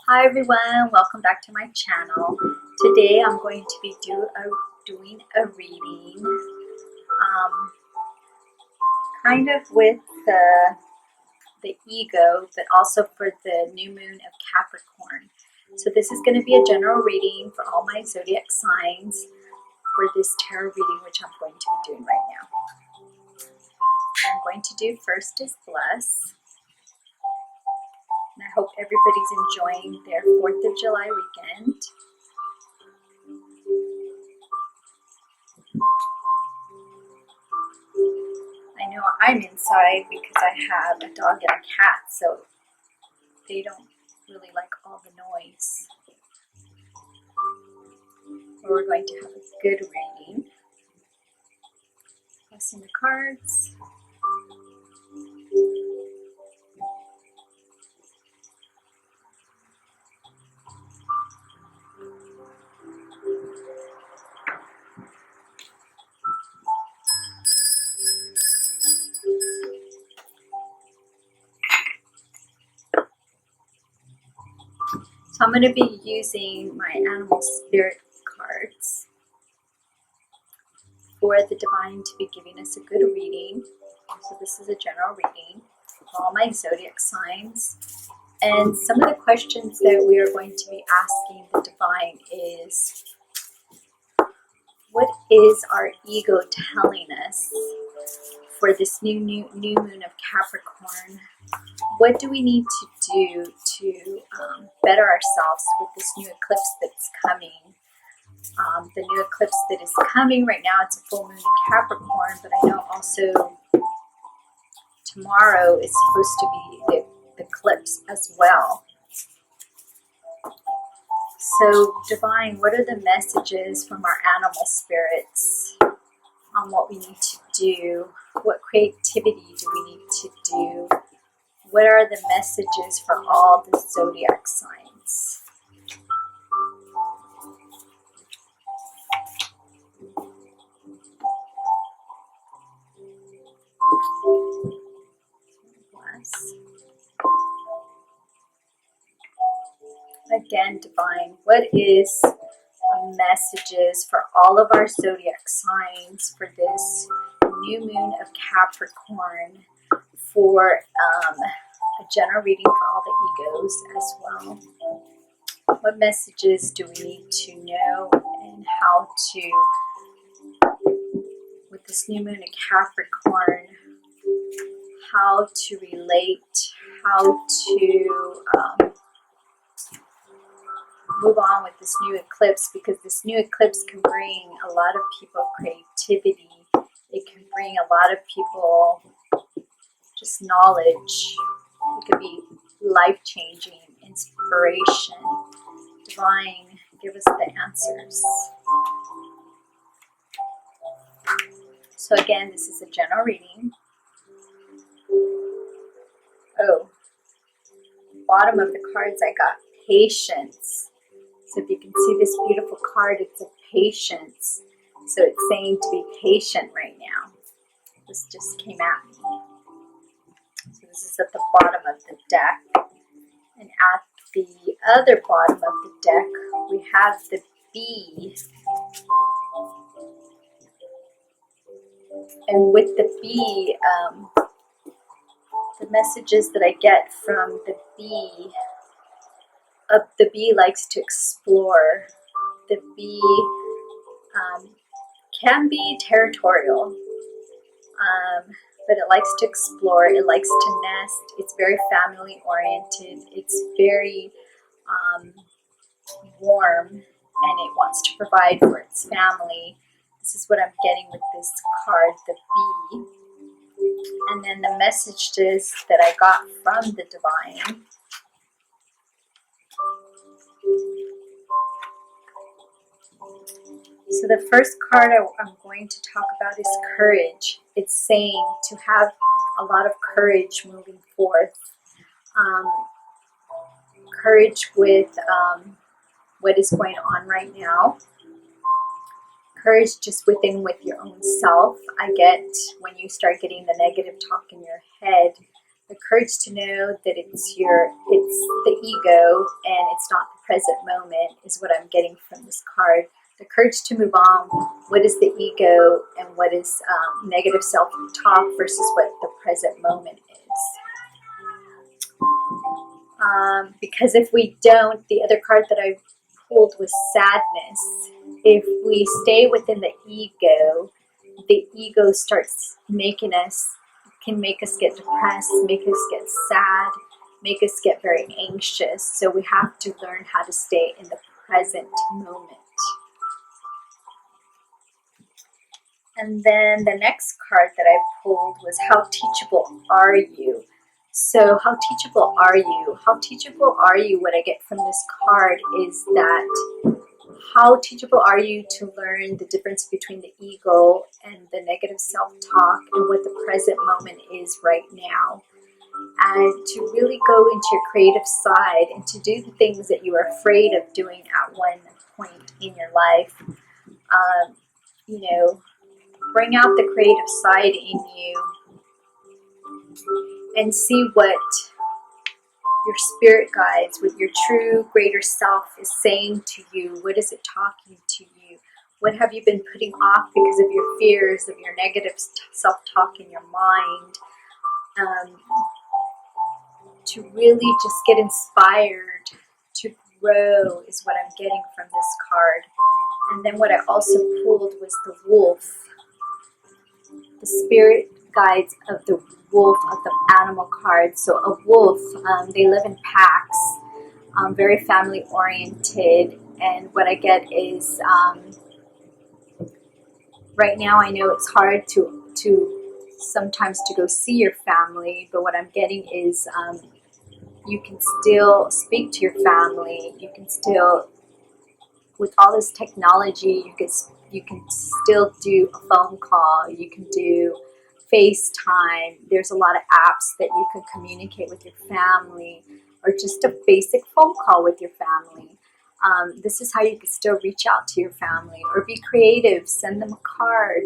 Hi everyone, welcome back to my channel. Today I'm going to be doing a reading kind of with the ego, but also for the new moon of Capricorn. So this is going to be a general reading for all my zodiac signs for this tarot reading, which I'm going to be doing right now. What I'm going to do first is bless. And I hope everybody's enjoying their 4th of July weekend. I know I'm inside because I have a dog and a cat, so they don't really like all the noise. But we're going to have a good reading. Blessing the cards. So I'm going to be using my animal spirit cards for the divine to be giving us a good reading. So this is a general reading for all my zodiac signs. And some of the questions that we are going to be asking the divine is, what is our ego telling us for this new moon of Capricorn? What do we need to do to better ourselves with this new eclipse that's coming? The new eclipse that is coming right now, it's a full moon in Capricorn, but I know also tomorrow is supposed to be the eclipse as well. So, divine, what are the messages from our animal spirits on what we need to do? What creativity do we need to do? What are the messages for all the zodiac signs? Bless. Again, divine, what is messages for all of our zodiac signs for this new moon of Capricorn, for a general reading for all the egos as well? What messages do we need to know, and how to, with this new moon in Capricorn, how to relate, how to move on with this new eclipse, because this new eclipse can bring a lot of people creativity. It can bring a lot of people just knowledge. It could be life-changing, inspiration. Divine, give us the answers. So again, this is a general reading. Oh, bottom of the cards I got patience. So if you can see this beautiful card, it's a patience. So it's saying to be patient right now. This just came at me. So this is at the bottom of the deck. And at the other bottom of the deck, we have the bee. And with the bee, the messages that I get from the bee likes to explore. The bee can be territorial, but it likes to explore. It likes to nest. It's very family oriented. It's very warm, and it wants to provide for its family. This is what I'm getting with this card, the bee. And then the messages that I got from the divine. So the first card I'm going to talk about is courage. It's saying to have a lot of courage moving forth. Courage with what is going on right now. Courage just with your own self. I get when you start getting the negative talk in your head, the courage to know that it's the ego and it's not the present moment is what I'm getting from this card. The courage to move on. What is the ego and what is negative self-talk versus what the present moment is. Because if we don't, the other card that I pulled was sadness. If we stay within the ego starts can make us get depressed, make us get sad, make us get very anxious. So we have to learn how to stay in the present moment. And then the next card that I pulled was how teachable are you? So how teachable are you? How teachable are you? What I get from this card is that how teachable are you to learn the difference between the ego and the negative self-talk and what the present moment is right now. And to really go into your creative side and to do the things that you are afraid of doing at one point in your life. Bring out the creative side in you and see what your spirit guides, what your true greater self is saying to you. What is it talking to you? What have you been putting off because of your fears, of your negative self-talk in your mind? To really just get inspired to grow is what I'm getting from this card. And then what I also pulled was the wolf. The spirit guides of the wolf of the animal card. So a wolf, they live in packs, very family oriented. And what I get is right now I know it's hard to sometimes to go see your family, but what I'm getting is you can still speak to your family. You can still, with all this technology, you can still do a phone call. You can do FaceTime. There's a lot of apps that you can communicate with your family, or just a basic phone call with your family. This is how you can still reach out to your family, or be creative. Send them a card.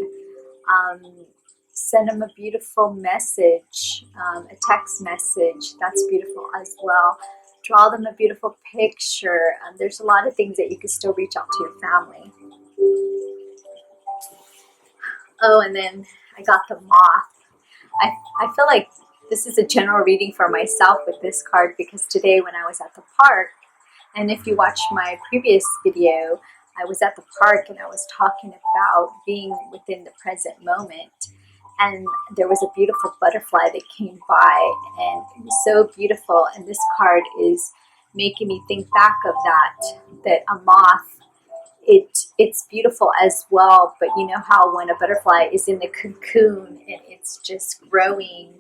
Send them a beautiful message, a text message. That's beautiful as well. Draw them a beautiful picture. There's a lot of things that you can still reach out to your family. Oh, and then I got the moth. I feel like this is a general reading for myself with this card, because today when I was at the park, and if you watch my previous video, I was at the park and I was talking about being within the present moment. And there was a beautiful butterfly that came by, and it was so beautiful. And this card is making me think back of that a moth, it's beautiful as well. But you know how when a butterfly is in the cocoon and it's just growing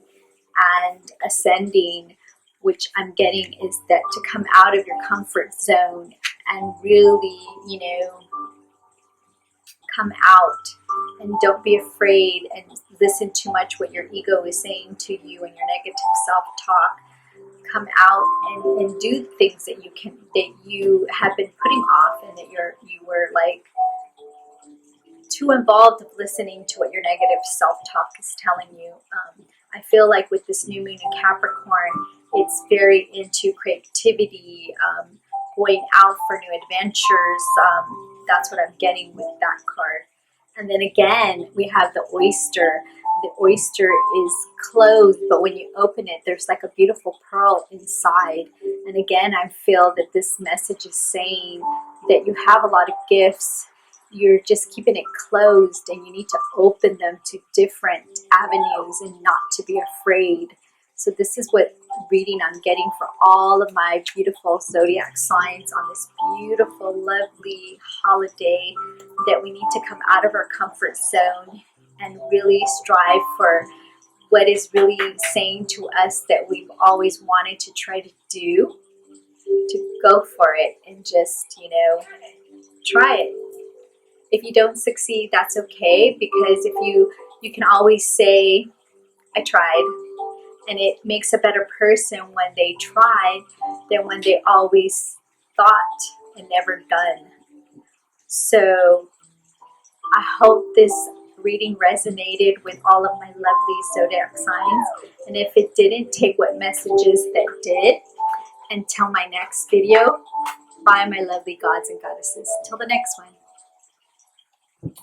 and ascending, which I'm getting is that to come out of your comfort zone and really, come out, and don't be afraid and listen too much what your ego is saying to you and your negative self-talk. Come out and do things that you have been putting off, and that you were like too involved of listening to what your negative self-talk is telling you. I feel like with this new moon in Capricorn, it's very into creativity, going out for new adventures. That's what I'm getting with that card. And then again, we have the oyster. The oyster is closed, but when you open it, there's like a beautiful pearl inside. And again, I feel that this message is saying that you have a lot of gifts. You're just keeping it closed, and you need to open them to different avenues and not to be afraid. So this is what reading I'm getting for all of my beautiful zodiac signs on this beautiful, lovely holiday, that we need to come out of our comfort zone and really strive for what is really saying to us that we've always wanted to try to do, to go for it and just, try it. If you don't succeed, that's okay, because if you can always say, I tried. And it makes a better person when they tried than when they always thought and never done. So I hope this reading resonated with all of my lovely zodiac signs. And if it didn't, take what messages that did. Until my next video, bye my lovely gods and goddesses. Till the next one.